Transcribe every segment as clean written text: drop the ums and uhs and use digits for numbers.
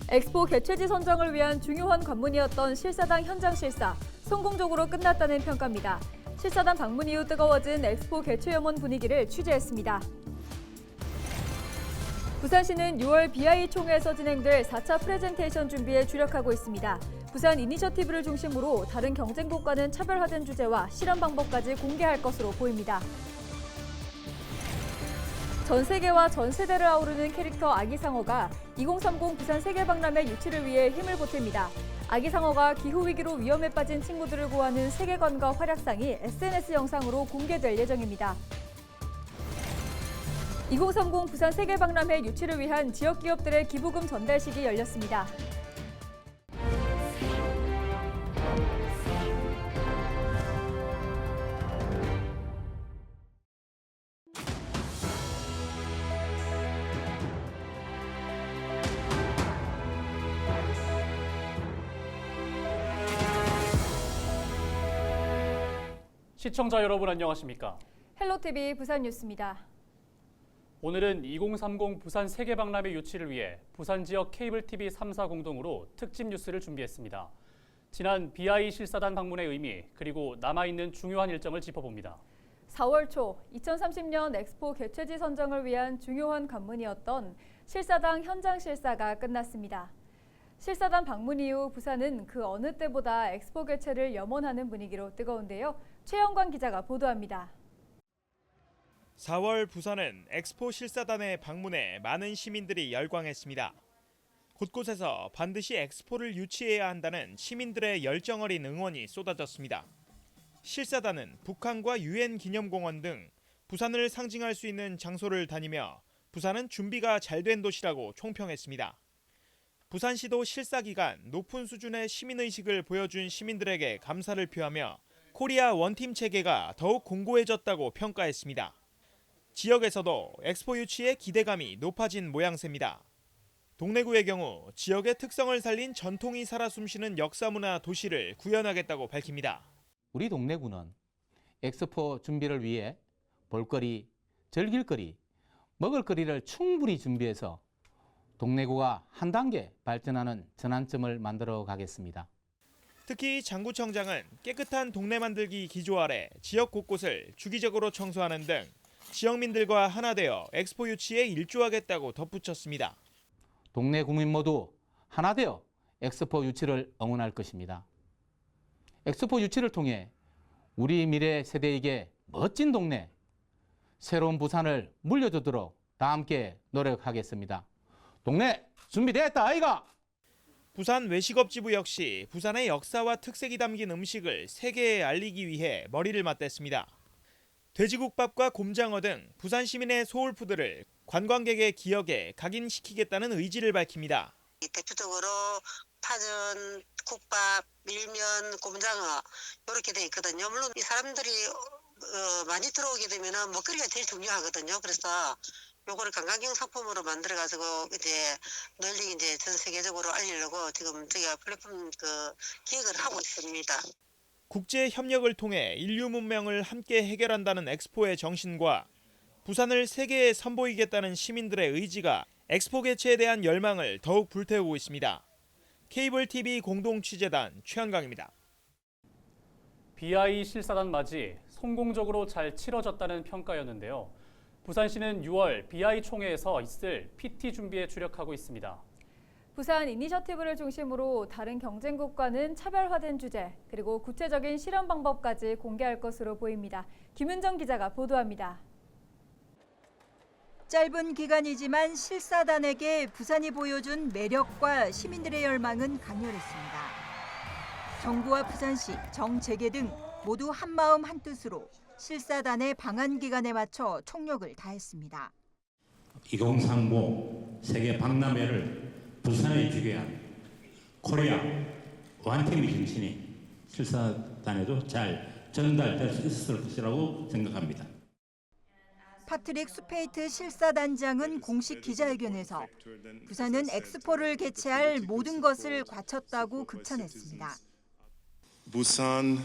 엑스포 개최지 선정을 위한 중요한 관문이었던 실사당 현장 실사, 성공적으로 끝났다는 평가입니다. 실사단 방문 이후 뜨거워진 엑스포 개최 염원 분위기를 취재했습니다. 부산시는 6월 BI 총회에서 진행될 4차 프레젠테이션 준비에 주력하고 있습니다. 부산 이니셔티브를 중심으로 다른 경쟁국과는 차별화된 주제와 실험 방법까지 공개할 것으로 보입니다. 전 세계와 전 세대를 아우르는 캐릭터 아기상어가 2030 부산 세계박람회 유치를 위해 힘을 보탭니다. 아기상어가 기후위기로 위험에 빠진 친구들을 구하는 세계관과 활약상이 SNS 영상으로 공개될 예정입니다. 2030 부산 세계박람회 유치를 위한 지역 기업들의 기부금 전달식이 열렸습니다. 시청자 여러분 안녕하십니까? 헬로티비 부산 뉴스입니다. 오늘은 2030 부산 세계박람회 유치를 위해 부산 지역 케이블 TV 3사 공동으로 특집 뉴스를 준비했습니다. 지난 BI 실사단 방문의 의미 그리고 남아있는 중요한 일정을 짚어봅니다. 4월 초 2030년 엑스포 개최지 선정을 위한 중요한 관문이었던 실사당 현장 실사가 끝났습니다. 실사단 방문 이후 부산은 그 어느 때보다 엑스포 개최를 염원하는 분위기로 뜨거운데요. 최영관 기자가 보도합니다. 4월 부산은 엑스포 실사단의 방문에 많은 시민들이 열광했습니다. 곳곳에서 반드시 엑스포를 유치해야 한다는 시민들의 열정 어린 응원이 쏟아졌습니다. 실사단은 북한과 유엔 기념공원 등 부산을 상징할 수 있는 장소를 다니며 부산은 준비가 잘 된 도시라고 총평했습니다. 부산시도 실사 기간 높은 수준의 시민의식을 보여준 시민들에게 감사를 표하며 코리아 원팀 체계가 더욱 공고해졌다고 평가했습니다. 지역에서도 엑스포 유치에 기대감이 높아진 모양새입니다. 동래구의 경우 지역의 특성을 살린 전통이 살아 숨쉬는 역사문화 도시를 구현하겠다고 밝힙니다. 우리 동래구는 엑스포 준비를 위해 볼거리, 즐길거리, 먹을거리를 충분히 준비해서 동래구가 한 단계 발전하는 전환점을 만들어 가겠습니다. 특히 장구청장은 깨끗한 동네 만들기 기조 아래 지역 곳곳을 주기적으로 청소하는 등 지역민들과 하나 되어 엑스포 유치에 일조하겠다고 덧붙였습니다. 동네 구민 모두 하나 되어 엑스포 유치를 응원할 것입니다. 엑스포 유치를 통해 우리 미래 세대에게 멋진 동네, 새로운 부산을 물려주도록 다 함께 노력하겠습니다. 동네 준비됐다 아이가! 부산 외식업지부 역시 부산의 역사와 특색이 담긴 음식을 세계에 알리기 위해 머리를 맞댔습니다. 돼지국밥과 곰장어 등 부산 시민의 소울푸드를 관광객의 기억에 각인시키겠다는 의지를 밝힙니다. 대표적으로 파전, 국밥, 밀면, 곰장어 이렇게 돼 있거든요. 물론 이 사람들이 많이 들어오게 되면은 먹거리가 제일 중요하거든요. 그래서 요거를 관광형 상품으로 만들어 가지고 이제 널리 이제 전 세계적으로 알리려고 지금 저희가 플랫폼 기획을 하고 있습니다. 국제 협력을 통해 인류 문명을 함께 해결한다는 엑스포의 정신과 부산을 세계에 선보이겠다는 시민들의 의지가 엑스포 개최에 대한 열망을 더욱 불태우고 있습니다. 케이블 TV 공동 취재단 최현강입니다. BI 실사단 맞이 성공적으로 잘 치러졌다는 평가였는데요. 부산시는 6월 BI 총회에서 있을 PT 준비에 주력하고 있습니다. 부산 이니셔티브를 중심으로 다른 경쟁국과는 차별화된 주제, 그리고 구체적인 실험 방법까지 공개할 것으로 보입니다. 김은정 기자가 보도합니다. 짧은 기간이지만 실사단에게 부산이 보여준 매력과 시민들의 열망은 강렬했습니다. 정부와 부산시, 정재계 등 모두 한마음 한뜻으로 실사단의 방한 기간에 맞춰 총력을 다했습니다. 2035 세계 박람회를 부산에 주게 한 코리아 원팀의 정신이 실사단에도 잘 전달될 수 있을 것이라고 생각합니다. 파트릭 수페이트 실사단장은 공식 기자회견에서 부산은 엑스포를 개최할 모든 것을 갖췄다고 극찬했습니다. Busan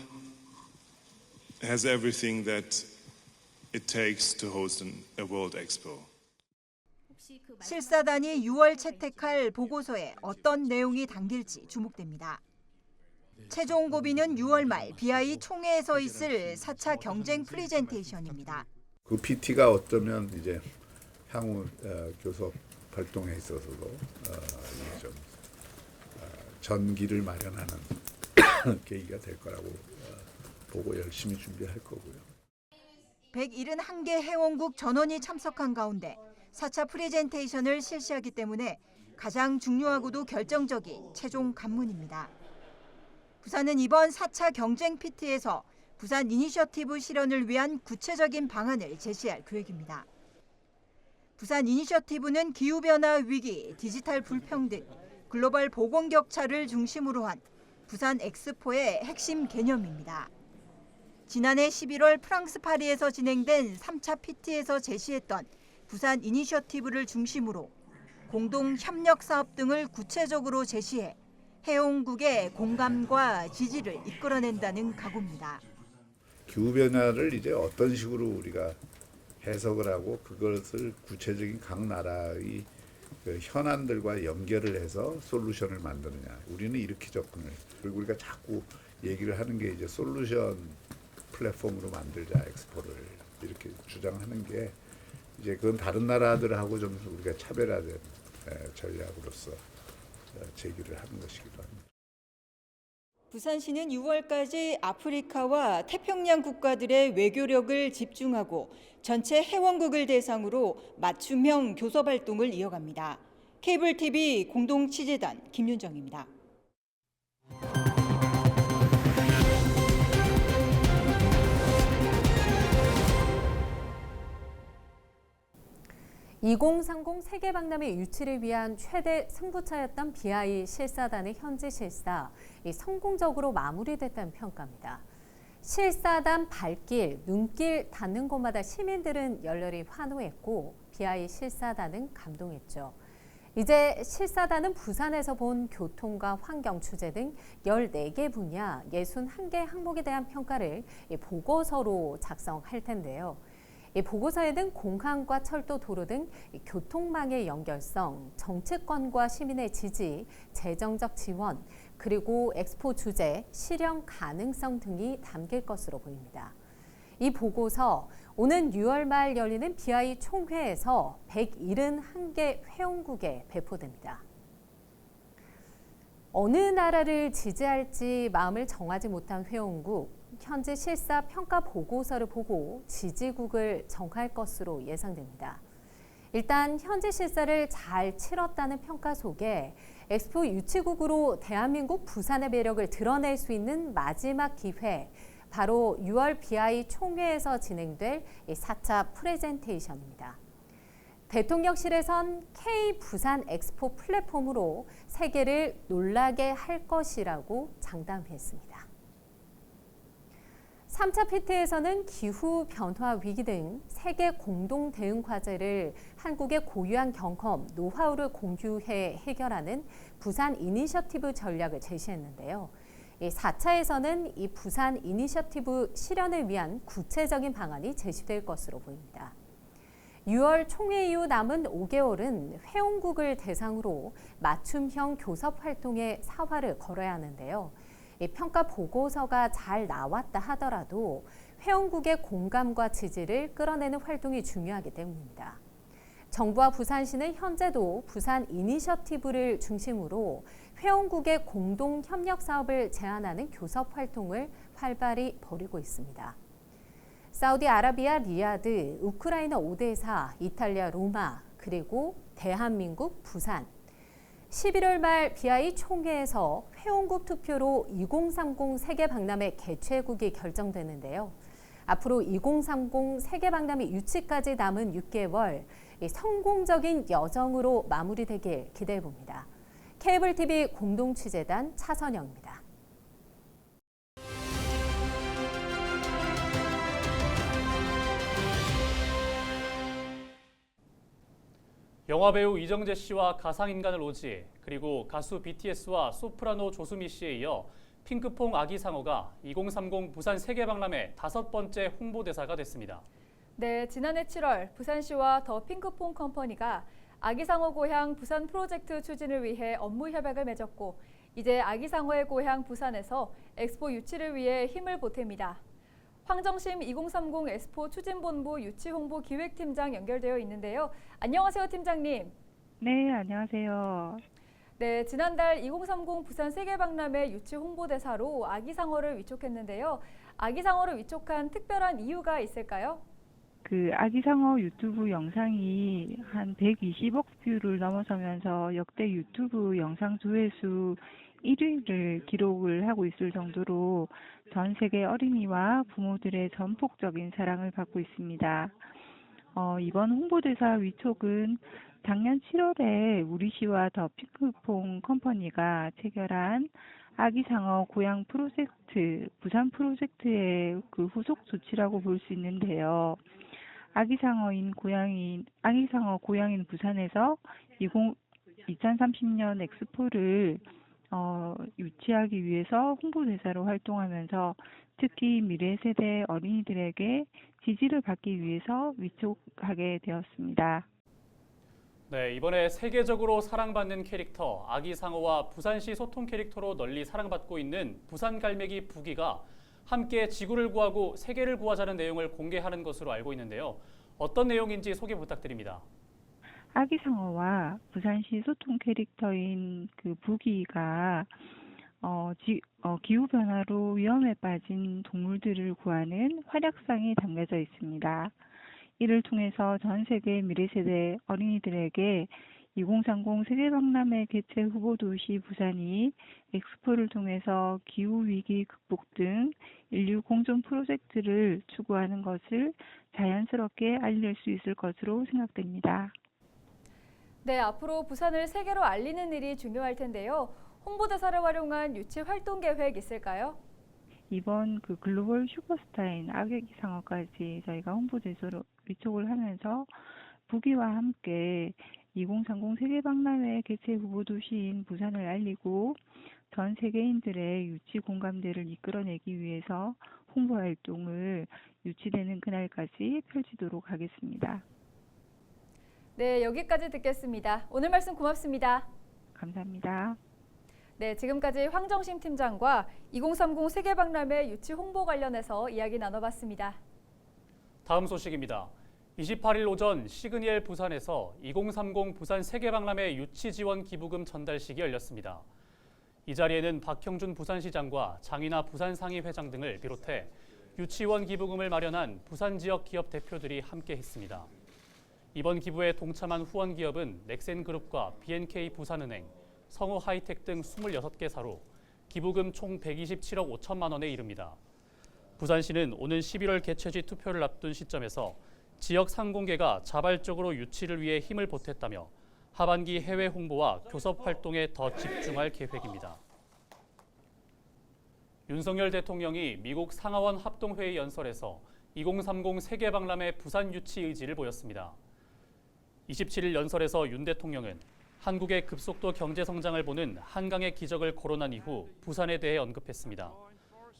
has everything that it takes to host a World Expo. 실사단이 6월 채택할 보고서에 어떤 내용이 담길지 주목됩니다. 최종 고비는 6월 말 BI 총회에서 있을 4차 경쟁 프레젠테이션입니다. 그 PT가 어쩌면 이제 향후 교섭 활동에 있어서도 좀 전기를 마련하는 계기가 될 거라고 보고 열심히 준비할 거고요. 171개 회원국 전원이 참석한 가운데 4차 프레젠테이션을 실시하기 때문에 가장 중요하고도 결정적인 최종 관문입니다. 부산은 이번 4차 경쟁 PT에서 부산 이니셔티브 실현을 위한 구체적인 방안을 제시할 계획입니다. 부산 이니셔티브는 기후변화 위기, 디지털 불평등, 글로벌 보건 격차를 중심으로 한 부산 엑스포의 핵심 개념입니다. 지난해 11월 프랑스 파리에서 진행된 3차 PT에서 제시했던 부산 이니셔티브를 중심으로 공동 협력 사업 등을 구체적으로 제시해 회원국의 공감과 지지를 이끌어낸다는 각오입니다. 기후변화를 이제 어떤 식으로 우리가 해석을 하고 그것을 구체적인 각 나라의 그 현안들과 연결을 해서 솔루션을 만드느냐. 우리는 이렇게 접근을. 그리고 우리가 자꾸 얘기를 하는 게 이제 솔루션 플랫폼으로 만들자 엑스포를 이렇게 주장하는 게 이제 그건 다른 나라들하고 좀 우리가 차별화된 전략으로서 제기를 하는 것이기도 합니다. 부산시는 6월까지 아프리카와 태평양 국가들의 외교력을 집중하고 전체 회원국을 대상으로 맞춤형 교섭 활동을 이어갑니다. 케이블 TV 공동 취재단 김윤정입니다. (2030) 세계박람회 유치를 위한 최대 승부차였던 BI 실사단의 현지 실사, 성공적으로 마무리됐다는 평가입니다. 실사단 발길, 눈길 닿는 곳마다 시민들은 열렬히 환호했고 BI 실사단은 감동했죠. 이제 실사단은 부산에서 본 교통과 환경 주제 등 14개 분야 61개 항목에 대한 평가를 보고서로 작성할 텐데요. 이 보고서에는 공항과 철도, 도로 등 교통망의 연결성, 정치권과 시민의 지지, 재정적 지원, 그리고 엑스포 주제, 실현 가능성 등이 담길 것으로 보입니다. 이 보고서 오는 6월 말 열리는 BI 총회에서 171개 회원국에 배포됩니다. 어느 나라를 지지할지 마음을 정하지 못한 회원국, 현지 실사 평가 보고서를 보고 지지국을 정할 것으로 예상됩니다. 일단 현지 실사를 잘 치렀다는 평가 속에 엑스포 유치국으로 대한민국 부산의 매력을 드러낼 수 있는 마지막 기회, 바로 6월 BI 총회에서 진행될 4차 프레젠테이션입니다. 대통령실에선 K 부산 엑스포 플랫폼으로 세계를 놀라게 할 것이라고 장담했습니다. 3차 PT에서는 기후 변화 위기 등 세계 공동 대응 과제를 한국의 고유한 경험, 노하우를 공유해 해결하는 부산 이니셔티브 전략을 제시했는데요. 4차에서는 이 부산 이니셔티브 실현을 위한 구체적인 방안이 제시될 것으로 보입니다. 6월 총회 이후 남은 5개월은 회원국을 대상으로 맞춤형 교섭 활동에 사활을 걸어야 하는데요. 이 평가 보고서가 잘 나왔다 하더라도 회원국의 공감과 지지를 끌어내는 활동이 중요하기 때문입니다. 정부와 부산시는 현재도 부산 이니셔티브를 중심으로 회원국의 공동 협력 사업을 제안하는 교섭 활동을 활발히 벌이고 있습니다. 사우디아라비아 리야드, 우크라이나 오데사, 이탈리아 로마, 그리고 대한민국 부산. 11월 말 BI 총회에서 회원국 투표로 2030 세계박람회 개최국이 결정되는데요. 앞으로 2030 세계박람회 유치까지 남은 6개월, 성공적인 여정으로 마무리되길 기대해봅니다. 케이블 TV 공동 취재단 차선영입니다. 영화배우 이정재 씨와 가상인간을 오지, 그리고 가수 BTS와 소프라노 조수미 씨에 이어 핑크퐁 아기 상어가 2030 부산 세계박람회 5번째 홍보대사가 됐습니다. 네, 지난해 7월 부산시와 더 핑크퐁 컴퍼니가 아기상어 고향 부산 프로젝트 추진을 위해 업무 협약을 맺었고 이제 아기상어의 고향 부산에서 엑스포 유치를 위해 힘을 보탭니다. 황정심 2030 엑스포 추진본부 유치홍보 기획팀장 연결되어 있는데요. 안녕하세요, 팀장님. 네, 안녕하세요. 네, 지난달 2030 부산 세계박람회 유치 홍보대사로 아기상어를 위촉했는데요. 아기상어를 위촉한 특별한 이유가 있을까요? 그 아기상어 유튜브 영상이 한 120억 뷰를 넘어서면서 역대 유튜브 영상 조회수 1위를 기록을 하고 있을 정도로 전 세계 어린이와 부모들의 전폭적인 사랑을 받고 있습니다. 이번 홍보대사 위촉은 작년 7월에 우리시와 더 핑크퐁 컴퍼니가 체결한 아기상어 고향 프로젝트, 부산 프로젝트의 그 후속 조치라고 볼 수 있는데요. 아기상어 고향인 부산에서 2030년 엑스포를 유치하기 위해서 홍보대사로 활동하면서 특히 미래 세대 어린이들에게 지지를 받기 위해서 위촉하게 되었습니다. 네, 이번에 세계적으로 사랑받는 캐릭터 아기상어와 부산시 소통 캐릭터로 널리 사랑받고 있는 부산갈매기 부기가 함께 지구를 구하고 세계를 구하자는 내용을 공개하는 것으로 알고 있는데요. 어떤 내용인지 소개 부탁드립니다. 아기상어와 부산시 소통 캐릭터인 그 부기가 기후변화로 위험에 빠진 동물들을 구하는 활약상이 담겨져 있습니다. 이를 통해서 전 세계 미래세대 어린이들에게 2030 세계박람회 개최 후보 도시 부산이 엑스포를 통해서 기후위기 극복 등 인류 공존 프로젝트를 추구하는 것을 자연스럽게 알릴 수 있을 것으로 생각됩니다. 네, 앞으로 부산을 세계로 알리는 일이 중요할 텐데요. 홍보대사를 활용한 유치 활동 계획 있을까요? 이번 그 글로벌 슈퍼스타인 아기상어까지 저희가 홍보대사로 위촉을 하면서 부기와 함께 2030 세계박람회 개최 후보 도시인 부산을 알리고 전 세계인들의 유치 공감대를 이끌어내기 위해서 홍보 활동을 유치되는 그날까지 펼치도록 하겠습니다. 네, 여기까지 듣겠습니다. 오늘 말씀 고맙습니다. 감사합니다. 네, 지금까지 황정심 팀장과 2030 세계박람회 유치 홍보 관련해서 이야기 나눠봤습니다. 다음 소식입니다. 28일 오전 시그니엘 부산에서 2030 부산 세계박람회 유치 지원 기부금 전달식이 열렸습니다. 이 자리에는 박형준 부산시장과 장인하 부산상의회장 등을 비롯해 유치원 기부금을 마련한 부산 지역 기업 대표들이 함께했습니다. 이번 기부에 동참한 후원 기업은 넥센그룹과 B&K 부산은행, 성호 하이텍 등 26개사로 기부금 총 127억 5천만 원에 이릅니다. 부산시는 오는 11월 개최지 투표를 앞둔 시점에서 지역 상공계가 자발적으로 유치를 위해 힘을 보탰다며 하반기 해외 홍보와 교섭 활동에 더 집중할 계획입니다. 윤석열 대통령이 미국 상하원 합동회의 연설에서 2030 세계박람회 부산 유치 의지를 보였습니다. 27일 연설에서 윤 대통령은 한국의 급속도 경제 성장을 보는 한강의 기적을 거론한 이후 부산에 대해 언급했습니다.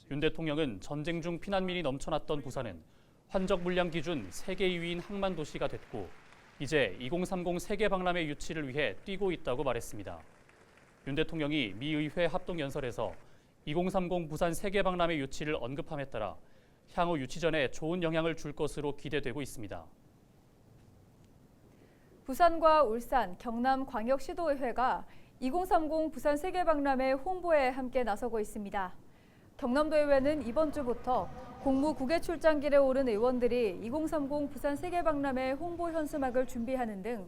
윤 대통령은 전쟁 중 피난민이 넘쳐났던 부산은 환적 물량 기준 세계 2위인 항만 도시가 됐고 이제 2030 세계박람회 유치를 위해 뛰고 있다고 말했습니다. 윤 대통령이 미 의회 합동 연설에서 2030 부산 세계박람회 유치를 언급함에 따라 향후 유치전에 좋은 영향을 줄 것으로 기대되고 있습니다. 부산과 울산, 경남 광역시도의회가 2030 부산 세계박람회 홍보에 함께 나서고 있습니다. 경남도의회는 이번 주부터 공무 국외 출장길에 오른 의원들이 2030 부산 세계박람회 홍보 현수막을 준비하는 등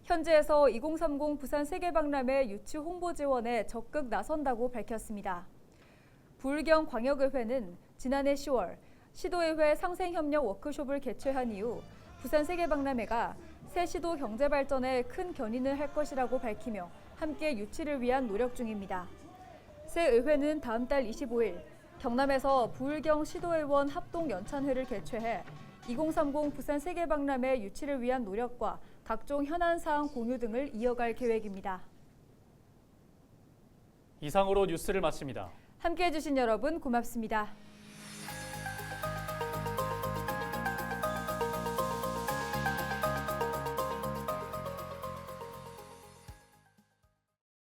현지에서 2030 부산 세계박람회 유치 홍보 지원에 적극 나선다고 밝혔습니다. 부울경 광역의회는 지난해 10월 시도의회 상생협력 워크숍을 개최한 이후 부산 세계박람회가 새 시도 경제 발전에 큰 견인을 할 것이라고 밝히며 함께 유치를 위한 노력 중입니다. 새 의회는 다음 달 25일 경남에서 부울경 시도의원 합동 연찬회를 개최해 2030 부산 세계박람회 유치를 위한 노력과 각종 현안 사항 공유 등을 이어갈 계획입니다. 이상으로 뉴스를 마칩니다. 함께해 주신 여러분 고맙습니다.